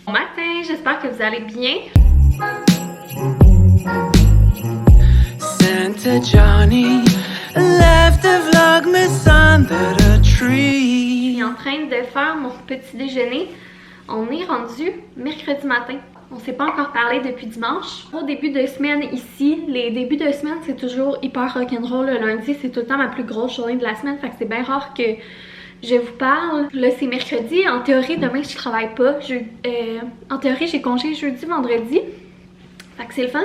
Bon matin, j'espère que vous allez bien. Santa Johnny left a vlogmas under the tree. Je suis en train de faire mon petit déjeuner. On est rendu mercredi matin. On s'est pas encore parlé depuis dimanche. Au début de semaine ici, les débuts de semaine c'est toujours hyper rock'n'roll. Le lundi c'est tout le temps ma plus grosse journée de la semaine, fait que c'est bien rare que je vous parle. Là c'est mercredi, en théorie demain je travaille pas. En théorie j'ai congé jeudi, vendredi. Fait que c'est le fun,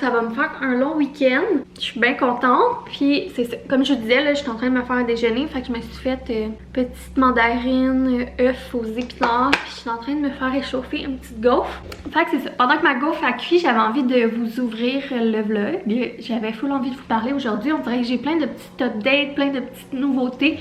ça va me faire un long week-end. Je suis bien contente. Puis c'est ça, comme je vous disais, là, j'étais en train de me faire un déjeuner. Fait que je me suis fait petite mandarine, œuf aux épinards. Puis je suis en train de me faire réchauffer une petite gaufre. Fait que c'est ça. Pendant que ma gaufre a cuit, j'avais envie de vous ouvrir le vlog. J'avais full envie de vous parler aujourd'hui. On dirait que j'ai plein de petites updates, plein de petites nouveautés.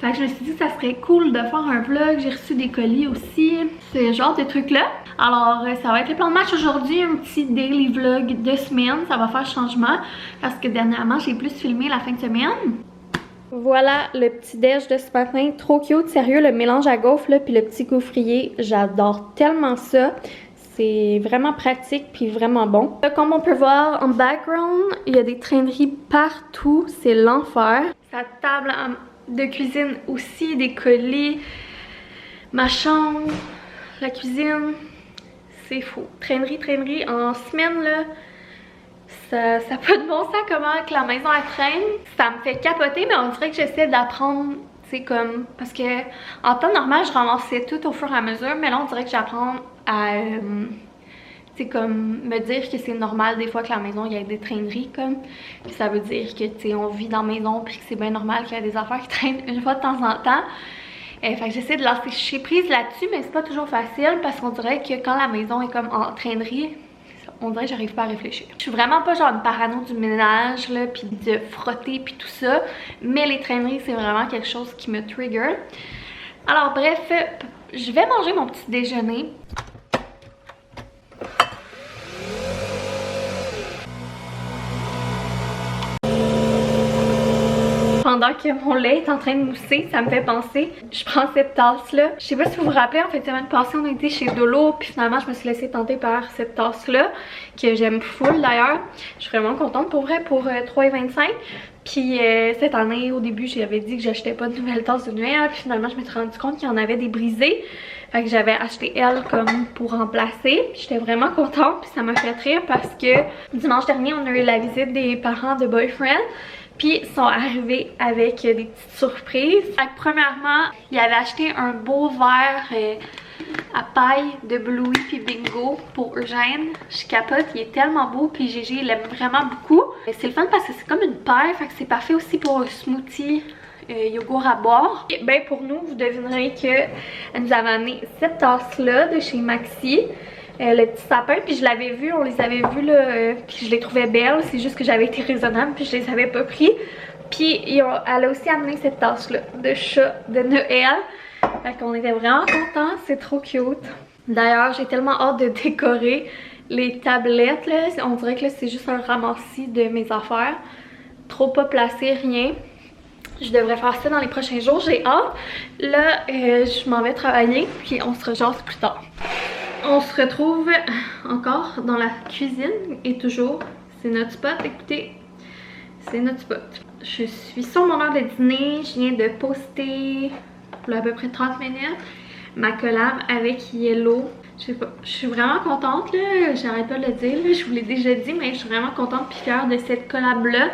Fait que je me suis dit que ça serait cool de faire un vlog. J'ai reçu des colis aussi. Ce genre de trucs là. Alors ça va être le plan de match aujourd'hui. Un petit daily vlog de semaine. Ça va faire changement. Parce que dernièrement j'ai plus filmé la fin de semaine. Voilà le petit déj de ce matin. Trop cute. Sérieux, le mélange à gaufre là. Puis le petit gaufrier. J'adore tellement ça. C'est vraiment pratique puis vraiment bon. Là, comme on peut voir en background, il y a des traîneries partout. C'est l'enfer. Sa table de cuisine aussi, des colis, ma chambre, la cuisine, c'est fou. Traînerie, en semaine là, ça n'a pas de bon sens comment que la maison elle traîne. Ça me fait capoter, mais on dirait que j'essaie d'apprendre, c'est comme, parce que en temps normal je ramassais tout au fur et à mesure, mais là on dirait que j'apprends à c'est comme me dire que c'est normal des fois que la maison il y ait des traîneries comme, puis ça veut dire que tu sais on vit dans la maison puis que c'est bien normal qu'il y ait des affaires qui traînent une fois de temps en temps. Fait que j'essaie de lâcher prise là-dessus, mais c'est pas toujours facile parce qu'on dirait que quand la maison est comme en traînerie, on dirait que j'arrive pas à réfléchir. Je suis vraiment pas genre une parano du ménage là, puis de frotter puis tout ça, mais les traîneries c'est vraiment quelque chose qui me trigger. Alors bref, je vais manger mon petit déjeuner. Pendant que mon lait est en train de mousser, ça me fait penser, je prends cette tasse-là. Je sais pas si vous vous rappelez, en fait, semaine passée, on a été chez Dolo, puis finalement, je me suis laissée tenter par cette tasse-là, que j'aime full d'ailleurs. Je suis vraiment contente pour vrai, pour 3,25 $. Puis cette année, au début, j'avais dit que j'achetais pas de nouvelles tasses de Noël, puis finalement, je m'étais rendu compte qu'il y en avait des brisées. Fait que j'avais acheté elle comme pour remplacer. J'étais vraiment contente, puis ça m'a fait rire parce que dimanche dernier, on a eu la visite des parents de boyfriend. Puis ils sont arrivés avec des petites surprises. Fait que premièrement, ils avaient acheté un beau verre à paille de Bluey puis Bingo pour Eugène. Je capote, il est tellement beau puis Gégé il l'aime vraiment beaucoup. C'est le fun parce que c'est comme une paille, fait que c'est parfait aussi pour un smoothie yogourt à boire. Et ben pour nous, vous devinerez que nous avons amené cette tasse là de chez Maxi. Le petit sapin, puis je l'avais vu, on les avait vus là, puis je les trouvais belles, c'est juste que j'avais été raisonnable puis je les avais pas pris. Puis elle a aussi amené cette tasse là de chat de Noël, fait qu'on était vraiment contents, c'est trop cute. D'ailleurs j'ai tellement hâte de décorer les tablettes là, on dirait que là c'est juste un ramassis de mes affaires, trop pas placé, rien. Je devrais faire ça dans les prochains jours, j'ai hâte. Là je m'en vais travailler, puis on se rejase plus tard. On se retrouve encore dans la cuisine et toujours, c'est notre spot, écoutez, c'est notre spot. Je suis sur mon heure de dîner, je viens de poster pour à peu près 30 minutes ma collab avec Yellow. Je sais pas, je suis vraiment contente là, j'arrête pas de le dire, là, je vous l'ai déjà dit, mais je suis vraiment contente puis fière de cette collab là.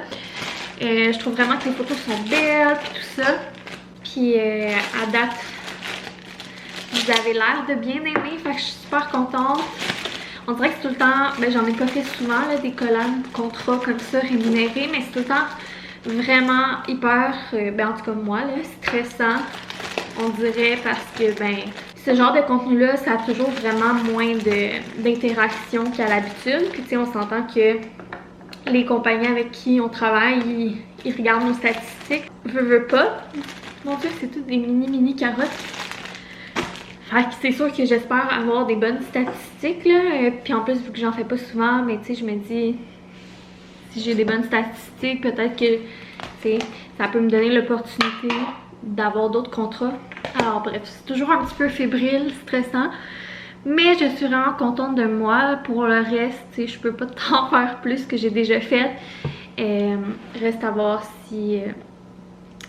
Je trouve vraiment que les photos sont belles puis tout ça. Puis à date, vous avez l'air de bien aimer, fait que je suis super contente. On dirait que c'est tout le temps, ben j'en ai pas fait souvent là, des collabs contrats comme ça rémunérés, mais c'est tout le temps vraiment hyper, ben en tout cas moi là, stressant, on dirait, parce que ben ce genre de contenu là, ça a toujours vraiment moins d'interaction qu'à l'habitude. Puis tu sais, on s'entend que les compagnies avec qui on travaille, ils regardent nos statistiques, veux pas. Mon dieu, c'est toutes des mini carottes. Fait que c'est sûr que j'espère avoir des bonnes statistiques là, puis en plus vu que j'en fais pas souvent, mais tu sais je me dis si j'ai des bonnes statistiques, peut-être que tu sais ça peut me donner l'opportunité d'avoir d'autres contrats. Alors bref, c'est toujours un petit peu fébrile, stressant, Mais je suis vraiment contente de moi. Pour le reste, je peux pas t'en faire plus que j'ai déjà fait. Reste à voir si...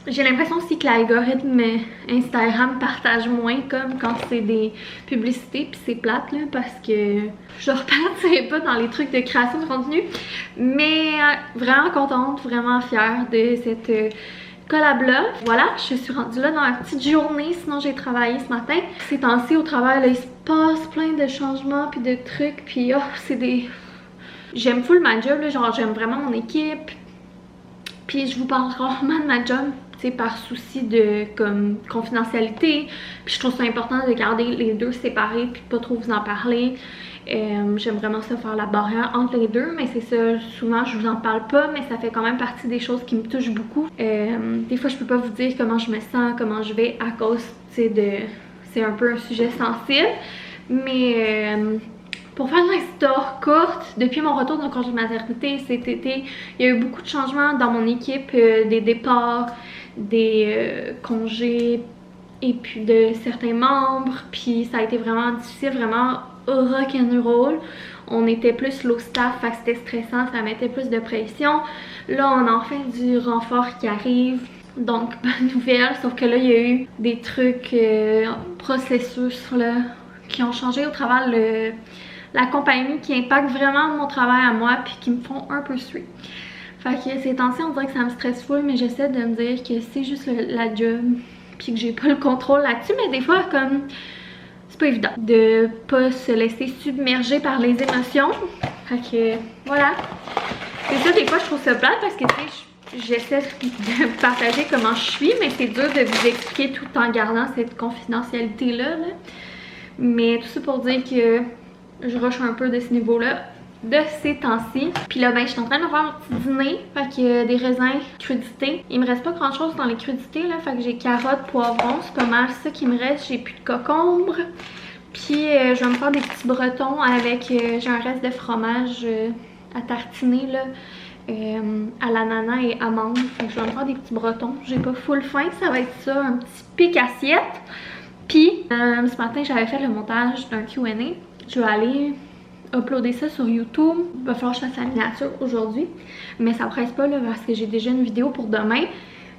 J'ai l'impression aussi que l'algorithme Instagram partage moins comme quand c'est des publicités, puis c'est plate là parce que je repartirai pas dans les trucs de création de contenu. Mais vraiment contente, vraiment fière de cette collab là. Voilà, je suis rendue là dans ma petite journée, sinon j'ai travaillé ce matin. Ces temps-ci au travail là, il se passe plein de changements puis de trucs, puis oh, c'est des... J'aime full ma job là, genre j'aime vraiment mon équipe. Puis je vous parle rarement de ma job, par souci de comme confidentialité, puis je trouve ça important de garder les deux séparés puis pas trop vous en parler. J'aime vraiment ça faire la barrière entre les deux, mais c'est ça, souvent je vous en parle pas, mais ça fait quand même partie des choses qui me touchent beaucoup. Des fois je peux pas vous dire comment je me sens, comment je vais à cause de... c'est un peu un sujet sensible, mais pour faire une histoire courte, depuis mon retour de congé de maternité cet été, il y a eu beaucoup de changements dans mon équipe, des départs, des congés et puis de certains membres, puis ça a été vraiment difficile, vraiment rock'n'roll. On était plus low staff, fait que c'était stressant, ça mettait plus de pression. Là on a enfin du renfort qui arrive, donc bonne nouvelle, sauf que là il y a eu des trucs, processus là, qui ont changé au travers la compagnie, qui impactent vraiment mon travail à moi puis qui me font un peu suer. Fait que ces temps-ci, on dirait que ça me stresse full, mais j'essaie de me dire que c'est juste la job puis que j'ai pas le contrôle là-dessus, mais des fois, comme, c'est pas évident de pas se laisser submerger par les émotions. Fait que, voilà. C'est ça, des fois, je trouve ça plate parce que, tu sais, j'essaie de partager comment je suis, mais c'est dur de vous expliquer tout en gardant cette confidentialité-là, là. Mais tout ça pour dire que je rush un peu de ce niveau-là de ces temps-ci. Puis là, ben, je suis en train de me faire un petit dîner. Fait que des raisins crudités. Il me reste pas grand-chose dans les crudités, là. Fait que j'ai carottes, poivrons, c'est pas mal ça qui me reste. J'ai plus de concombre. Puis je vais me faire des petits bretons avec... j'ai un reste de fromage à tartiner, là. À l'ananas et amandes. Fait que je vais me faire des petits bretons. J'ai pas full faim, ça va être ça, un petit pic assiette. Puis ce matin, j'avais fait le montage d'un Q&A. Je vais aller uploader ça sur YouTube. Il va falloir que je fasse la miniature aujourd'hui. Mais ça presse pas là parce que j'ai déjà une vidéo pour demain.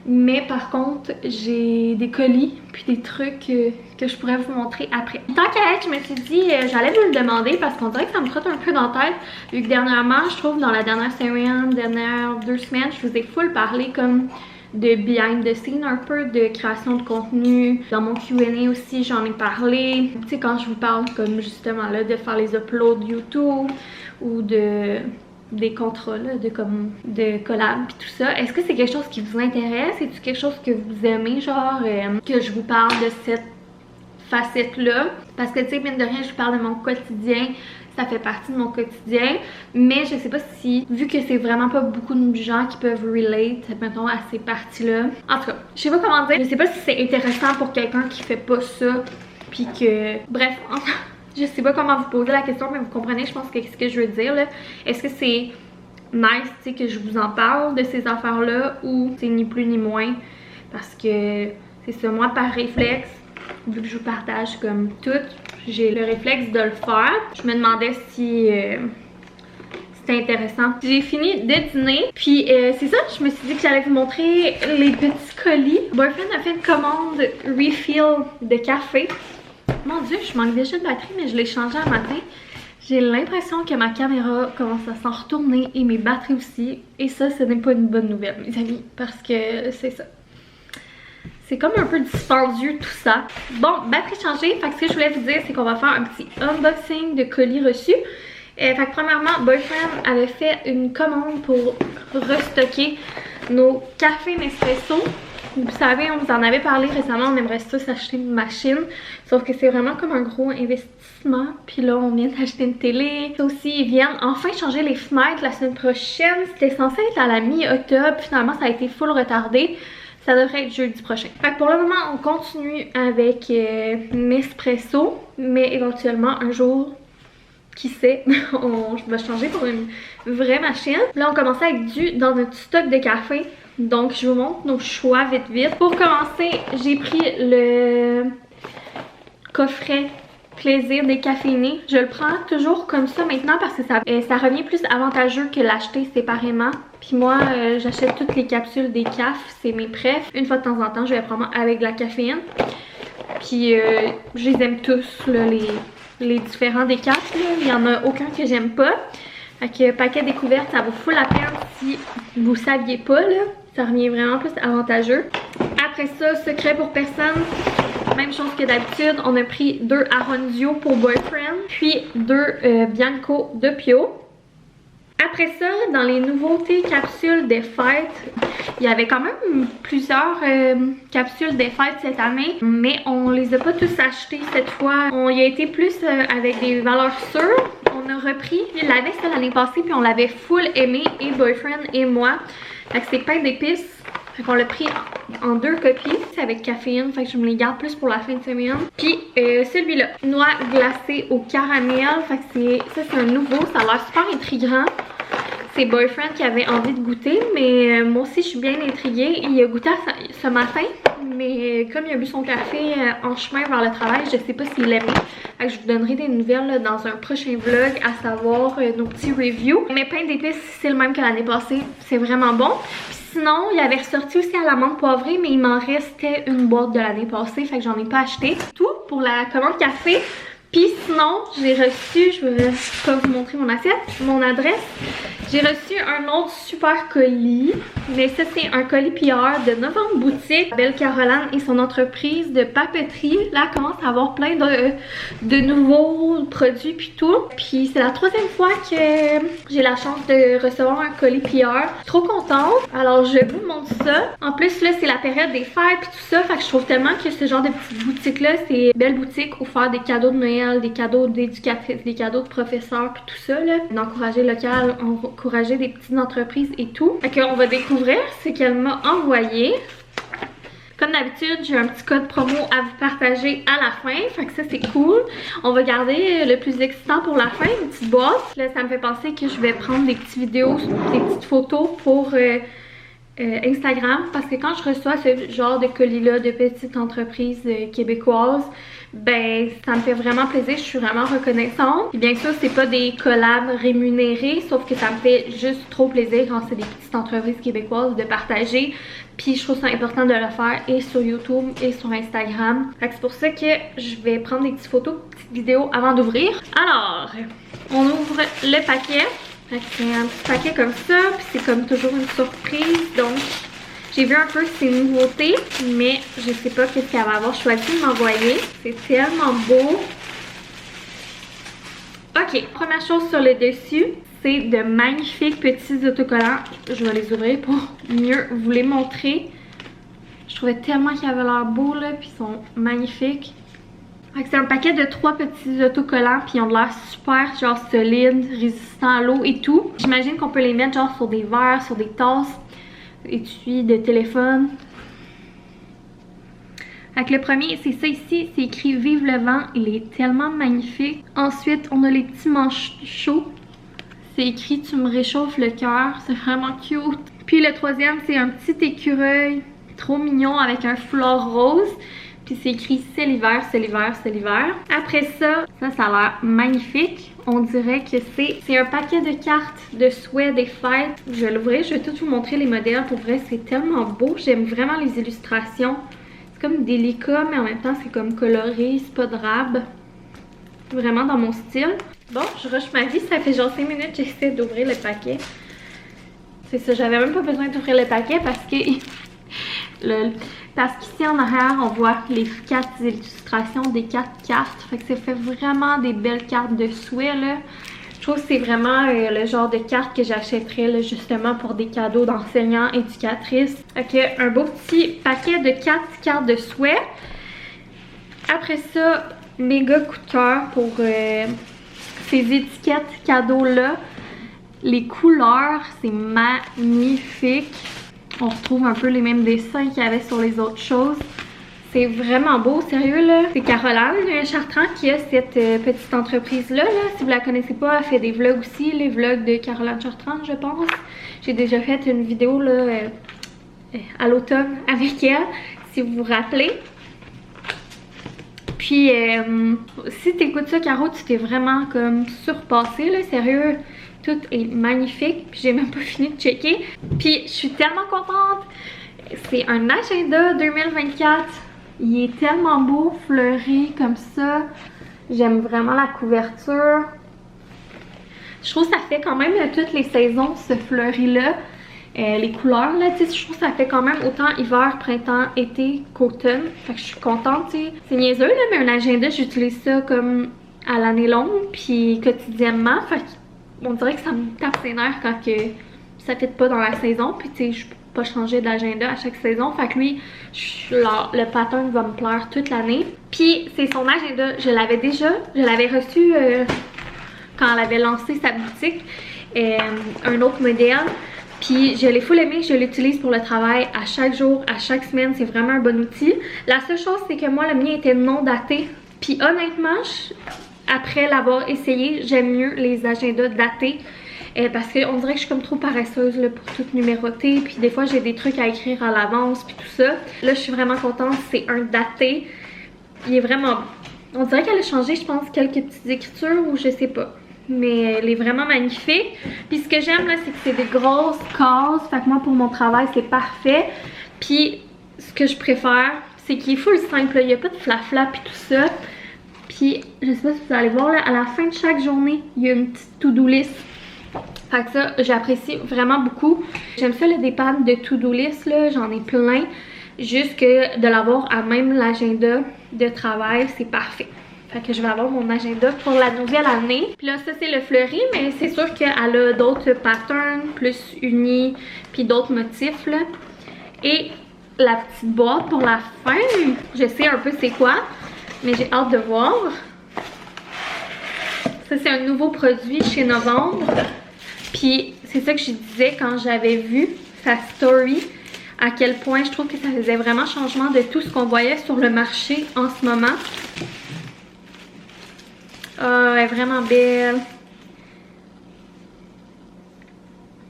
Mais par contre, j'ai des colis puis des trucs que je pourrais vous montrer après. Tant qu'à être, je me suis dit j'allais vous le demander parce qu'on dirait que ça me trotte un peu dans la tête. Vu que dernièrement, je trouve dans la dernière semaine, dernière 2 semaines, je vous ai full parlé comme de behind the scene, un peu de création de contenu. Dans mon Q&A aussi, j'en ai parlé. Tu sais, quand je vous parle comme justement là de faire les uploads YouTube ou des contrats là, de collab pis tout ça. Est-ce que c'est quelque chose qui vous intéresse? Est-ce quelque chose que vous aimez, genre que je vous parle de cette facette là? Parce que tu sais, mine de rien, je vous parle de mon quotidien. Ça fait partie de mon quotidien, mais je sais pas si, vu que c'est vraiment pas beaucoup de gens qui peuvent relate, mettons, à ces parties-là. En tout cas, je sais pas comment dire, je sais pas si c'est intéressant pour quelqu'un qui fait pas ça, puis que... Bref, je sais pas comment vous poser la question, mais vous comprenez, je pense que ce que je veux dire, là. Est-ce que c'est nice, tu sais, que je vous en parle de ces affaires-là, ou c'est ni plus ni moins, parce que c'est ça, moi, par réflexe, vu que je vous partage comme tout, j'ai le réflexe de le faire. Je me demandais si c'était intéressant. J'ai fini de dîner, puis c'est ça, je me suis dit que j'allais vous montrer les petits colis. Boyfriend a fait une commande refill de café. Mon dieu, je manque déjà de batterie, mais je l'ai changé un matin. J'ai l'impression que ma caméra commence à s'en retourner et mes batteries aussi. Et ça, ce n'est pas une bonne nouvelle, mes amis, parce que c'est ça. C'est comme un peu dispendieux tout ça. Bon, batterie changée. Fait que ce que je voulais vous dire, c'est qu'on va faire un petit unboxing de colis reçus. Fait que premièrement, Boyfriend avait fait une commande pour restocker nos cafés Nespresso. Vous savez, on vous en avait parlé récemment, on aimerait ça s'acheter une machine. Sauf que c'est vraiment comme un gros investissement. Puis là, on vient d'acheter une télé. Ça aussi, ils viennent enfin changer les fenêtres la semaine prochaine. C'était censé être à la mi-octobre. Finalement, ça a été full retardé. Ça devrait être jeudi prochain. Fait que pour le moment, on continue avec Nespresso. Mais éventuellement, un jour, qui sait, je vais changer pour une vraie machine. Là, on commence avec dans notre stock de café. Donc, je vous montre nos choix vite vite. Pour commencer, j'ai pris le coffret plaisir décaféiné. Je le prends toujours comme ça maintenant parce que ça revient plus avantageux que l'acheter séparément. Puis moi, j'achète toutes les capsules des CAF, c'est mes préf. Une fois de temps en temps, je vais prendre avec de la caféine. Puis je les aime tous, là, les différents des CAF. Il n'y en a aucun que j'aime pas. Fait que paquet découverte, ça vaut full la peine si vous saviez pas, là. Ça revient vraiment plus avantageux. Après ça, secret pour personne. Même chose que d'habitude, on a pris 2 Aronzio pour Boyfriend, puis 2 Bianco de Pio. Après ça, dans les nouveautés capsules des fêtes, il y avait quand même plusieurs capsules des fêtes cette année, mais on les a pas tous achetées cette fois. On y a été plus avec des valeurs sûres. On a repris, il l'avait ça l'année passée, puis on l'avait full aimé, et Boyfriend et moi. Fait que c'est pain d'épices. Fait qu'on l'a pris en 2 copies. C'est avec caféine. Fait que je me les garde plus pour la fin de semaine. Puis celui-là, noix glacée au caramel. Fait que ça c'est un nouveau. Ça a l'air super intriguant. C'est Boyfriend qui avait envie de goûter. Mais moi aussi je suis bien intriguée. Il a goûté ce matin. Mais comme il a bu son café en chemin vers le travail, je sais pas s'il l'aimait. Fait que je vous donnerai des nouvelles là, dans un prochain vlog, à savoir nos petits reviews. Mais pain d'épices, c'est le même que l'année passée. C'est vraiment bon. Sinon, il avait ressorti aussi à l'amande poivrée, mais il m'en restait une boîte de l'année passée, fait que j'en ai pas acheté. Tout pour la commande café. Puis sinon, j'ai reçu, je vais pas vous montrer mon assiette, mon adresse. J'ai reçu un autre super colis, mais ça c'est un colis PR de Novembre Boutique. Belle Caroline et son entreprise de papeterie, là, commence à avoir plein de nouveaux produits puis tout. Puis c'est la 3e fois que j'ai la chance de recevoir un colis PR. Trop contente. Alors je vous montre ça. En plus là, c'est la période des fêtes puis tout ça, fait que je trouve tellement que ce genre de petites boutiques là, c'est belle boutique où faire des cadeaux de Noël, des cadeaux d'éducatrices, des cadeaux de professeurs puis tout ça là. D'encourager local, encourager des petites entreprises et tout. Fait qu'on va découvrir ce qu'elle m'a envoyé. Comme d'habitude, j'ai un petit code promo à vous partager à la fin. Fait que ça, c'est cool. On va garder le plus excitant pour la fin, une petite boîte. Là, ça me fait penser que je vais prendre des petites vidéos, des petites photos pour Instagram. Parce que quand je reçois ce genre de colis-là de petites entreprises québécoises, ben ça me fait vraiment plaisir, je suis vraiment reconnaissante. Et bien sûr, c'est pas des collabs rémunérés, sauf que ça me fait juste trop plaisir quand c'est des petites entreprises québécoises de partager. Puis je trouve ça important de le faire et sur YouTube et sur Instagram. Fait que c'est pour ça que je vais prendre des petites photos, petites vidéos avant d'ouvrir. Alors, on ouvre le paquet. Fait que c'est un petit paquet comme ça, puis c'est comme toujours une surprise, donc j'ai vu un peu ses nouveautés, mais je sais pas qu'est-ce qu'elle va avoir choisi de m'envoyer. C'est tellement beau. Ok, première chose sur le dessus, c'est de magnifiques petits autocollants. Je vais les ouvrir pour mieux vous les montrer. Je trouvais tellement qu'ils avaient l'air beaux là, puis ils sont magnifiques. C'est un paquet de 3 petits autocollants, puis ils ont l'air super genre solides, résistants à l'eau et tout. J'imagine qu'on peut les mettre genre sur des verres, sur des tasses, étui de téléphone. Avec le premier, c'est ça ici, c'est écrit Vive le vent, il est tellement magnifique. Ensuite, on a les petits manchots. C'est écrit Tu me réchauffes le cœur, c'est vraiment cute. Puis le troisième, c'est un petit écureuil trop mignon avec un foulard rose. Puis c'est écrit c'est l'hiver, c'est l'hiver, c'est l'hiver. Après ça, ça a l'air magnifique. On dirait que c'est un paquet de cartes de souhaits des fêtes. Je vais l'ouvrir, je vais tout vous montrer les modèles. Pour vrai, c'est tellement beau. J'aime vraiment les illustrations. C'est comme délicat, mais en même temps, c'est comme coloré, c'est pas drabe. Vraiment dans mon style. Bon, je rush ma vie. Ça fait genre 5 minutes que j'essaie d'ouvrir le paquet. C'est ça, j'avais même pas besoin d'ouvrir le paquet parce que... Parce qu'ici en arrière, on voit les 4 illustrations des 4 cartes. Fait que ça fait vraiment des belles cartes de souhait là. Je trouve que c'est vraiment le genre de cartes que j'achèterais justement pour des cadeaux d'enseignants, éducatrices. Fait que un beau petit paquet de 4 cartes de souhait. Après ça, méga coup de cœur pour ces étiquettes cadeaux là. Les couleurs, c'est magnifique. On retrouve un peu les mêmes dessins qu'il y avait sur les autres choses. C'est vraiment beau, sérieux là. C'est Caroline Chartrand qui a cette petite entreprise là. Si vous la connaissez pas, elle fait des vlogs aussi. Les vlogs de Caroline Chartrand, je pense. J'ai déjà fait une vidéo là à l'automne avec elle, si vous vous rappelez. Puis si t'écoutes ça, Caro, tu t'es vraiment comme surpassée là, sérieux. Tout est magnifique, puis j'ai même pas fini de checker. Puis je suis tellement contente. C'est un agenda 2024. Il est tellement beau, fleuri comme ça. J'aime vraiment la couverture. Je trouve que ça fait quand même toutes les saisons, ce fleuri-là. Les couleurs, là, tu sais, je trouve que ça fait quand même autant hiver, printemps, été qu'automne. Fait que je suis contente, tu sais. C'est niaiseux, là, mais un agenda, j'utilise ça comme à l'année longue, puis quotidiennement. Fait qu'on dirait que ça me tape ses nerfs quand que ça fit pas dans la saison. Puis, tu sais, je peux pas changer d'agenda à chaque saison. Fait que lui, le pattern va me plaire toute l'année. Puis, c'est son agenda. Je l'avais déjà. Je l'avais reçu quand elle avait lancé sa boutique. Un autre modèle. Puis je l'ai full aimé, je l'utilise pour le travail à chaque jour, à chaque semaine, c'est vraiment un bon outil. La seule chose, c'est que moi, le mien était non daté. Puis honnêtement, après l'avoir essayé, j'aime mieux les agendas datés. Parce qu'on dirait que je suis comme trop paresseuse là, pour tout numéroter. Puis des fois, j'ai des trucs à écrire à l'avance, puis tout ça. Là, je suis vraiment contente, c'est un daté. Il est vraiment... On dirait qu'elle a changé, je pense, quelques petites écritures ou je sais pas. Mais elle est vraiment magnifique. Puis ce que j'aime là, c'est que c'est des grosses cases. Fait que moi, pour mon travail, c'est parfait. Puis ce que je préfère, c'est qu'il est full simple. Il n'y a pas de flafla puis tout ça. Puis je sais pas si vous allez voir là, à la fin de chaque journée, il y a une petite to-do list. Fait que ça, j'apprécie vraiment beaucoup. J'aime ça le dépanne de to-do list là, j'en ai plein. Juste que de l'avoir à même l'agenda de travail, c'est parfait. Fait que je vais avoir mon agenda pour la nouvelle année. Puis là, ça c'est le fleuri, mais c'est sûr qu'elle a d'autres patterns plus unis, puis d'autres motifs là. Et la petite boîte pour la fin, je sais un peu c'est quoi, mais j'ai hâte de voir. Ça c'est un nouveau produit chez Novembre. Puis c'est ça que je disais quand j'avais vu sa story, à quel point je trouve que ça faisait vraiment changement de tout ce qu'on voyait sur le marché en ce moment. Elle est vraiment belle.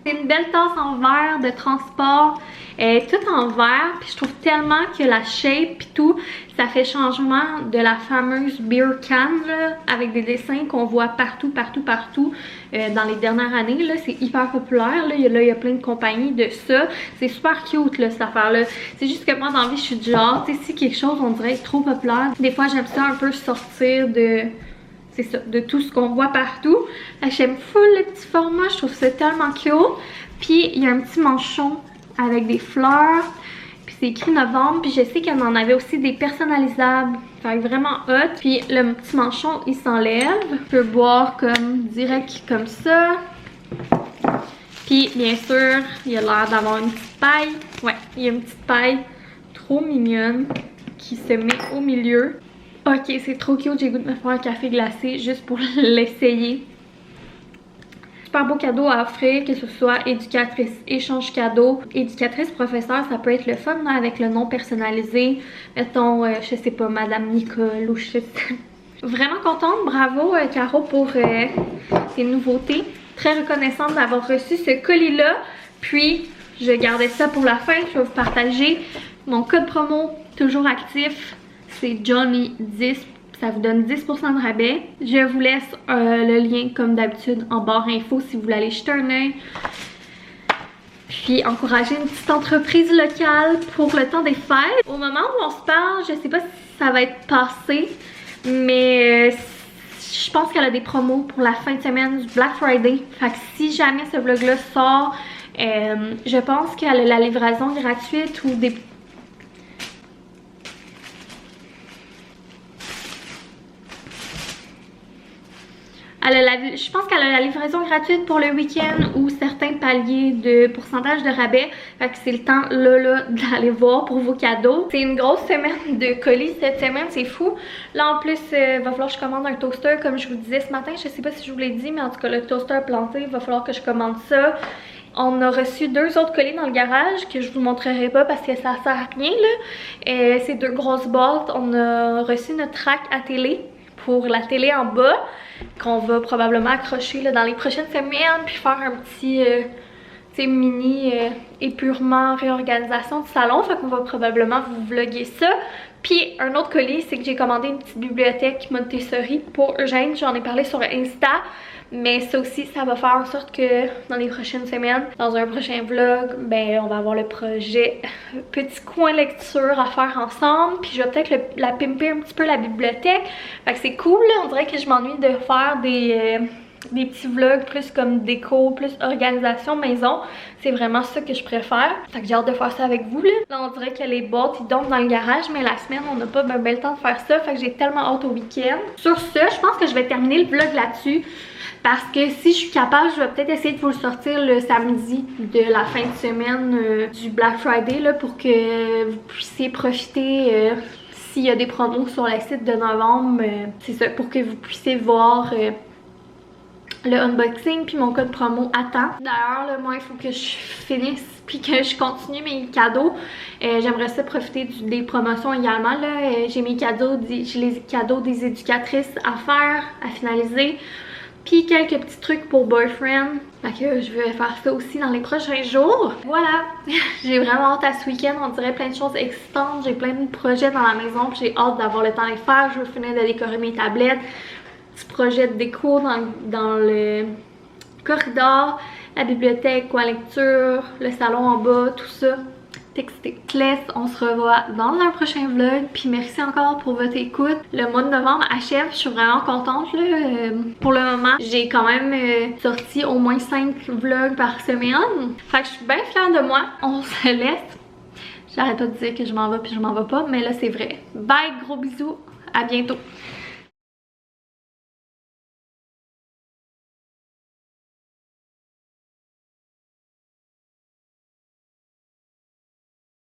C'est une belle tasse en verre de transport. Elle est toute en verre. Puis je trouve tellement que la shape et tout, ça fait changement de la fameuse beer can là, avec des dessins qu'on voit partout dans les dernières années. C'est hyper populaire. Là, il y a plein de compagnies de ça. C'est super cute là, cette affaire-là. C'est juste que moi dans la vie, je suis du genre, tu sais, si quelque chose on dirait trop populaire, des fois j'aime ça un peu sortir de... C'est ça, de tout ce qu'on voit partout. J'aime full le petit format, je trouve ça tellement cute. Puis il y a un petit manchon avec des fleurs. Puis c'est écrit Novembre. Puis je sais qu'il y en avait aussi des personnalisables. Fait vraiment hot. Puis le petit manchon, il s'enlève. On peut boire comme direct comme ça. Puis bien sûr, il a l'air d'avoir une petite paille. Ouais, il y a une petite paille trop mignonne qui se met au milieu. Ok, c'est trop cute, j'ai le goût de me faire un café glacé juste pour l'essayer. Super beau cadeau à offrir, que ce soit éducatrice, échange cadeau. Éducatrice, professeur, ça peut être le fun là, avec le nom personnalisé. Mettons, je sais pas, Madame Nicole ou je sais pas. Vraiment contente, bravo Caro pour tes nouveautés. Très reconnaissante d'avoir reçu ce colis-là. Puis, je gardais ça pour la fin, je vais vous partager mon code promo, toujours actif. C'est Johnny10, ça vous donne 10% de rabais. Je vous laisse le lien comme d'habitude en barre info si vous voulez aller jeter un œil. Puis encourager une petite entreprise locale pour le temps des fêtes. Au moment où on se parle, je sais pas si ça va être passé, mais je pense qu'elle a des promos pour la fin de semaine du Black Friday. Fait que si jamais ce vlog-là sort, je pense qu'elle a la livraison gratuite ou des... Je pense qu'elle a la livraison gratuite pour le week-end ou certains paliers de pourcentage de rabais. Fait que c'est le temps là d'aller voir pour vos cadeaux. C'est une grosse semaine de colis cette semaine, c'est fou. Là en plus, va falloir que je commande un toaster comme je vous disais ce matin. Je sais pas si je vous l'ai dit, mais en tout cas le toaster planté, il va falloir que je commande ça. On a reçu 2 autres colis dans le garage que je vous montrerai pas parce que ça sert à rien là. C'est 2 grosses boîtes. On a reçu notre rack à télé pour la télé en bas qu'on va probablement accrocher là, dans les prochaines semaines puis faire un petit c'est mini et purement réorganisation du salon. Fait qu'on va probablement vous vlogger ça. Puis un autre colis, c'est que j'ai commandé une petite bibliothèque Montessori pour Eugène. J'en ai parlé sur Insta. Mais ça aussi, ça va faire en sorte que dans les prochaines semaines, dans un prochain vlog, ben on va avoir le projet petit coin lecture à faire ensemble. Puis je vais peut-être la pimper un petit peu la bibliothèque. Fait que c'est cool là, on dirait que je m'ennuie de faire des petits vlogs plus comme déco, plus organisation maison. C'est vraiment ça que je préfère. Fait que j'ai hâte de faire ça avec vous là. Là on dirait que les boîtes ils dorment dans le garage, mais la semaine on n'a pas ben le temps de faire ça. Fait que j'ai tellement hâte au week-end. Sur ce, je pense que je vais terminer le vlog là-dessus. Parce que si je suis capable, je vais peut-être essayer de vous le sortir le samedi de la fin de semaine du Black Friday là, pour que vous puissiez profiter s'il y a des promos sur le site de novembre. C'est ça, pour que vous puissiez voir le unboxing puis mon code promo à temps. D'ailleurs, moi il faut que je finisse puis que je continue mes cadeaux. J'aimerais ça profiter des promotions également. J'ai mes cadeaux, j'ai les cadeaux des éducatrices à faire, à finaliser. Puis quelques petits trucs pour boyfriend. Fait que je vais faire ça aussi dans les prochains jours. Voilà, j'ai vraiment hâte à ce week-end. On dirait plein de choses excitantes. J'ai plein de projets dans la maison. J'ai hâte d'avoir le temps de les faire. Je veux finir de décorer mes tablettes. Petit projet de déco dans le corridor. La bibliothèque, coin lecture, le salon en bas, tout ça. Textez. On se revoit dans un prochain vlog. Puis merci encore pour votre écoute. Le mois de novembre achève. Je suis vraiment contente là. Pour le moment, j'ai quand même sorti au moins 5 vlogs par semaine. Fait que je suis bien fière de moi. On se laisse. J'arrête pas de dire que je m'en vais puis je m'en vais pas. Mais là c'est vrai. Bye, gros bisous. À bientôt.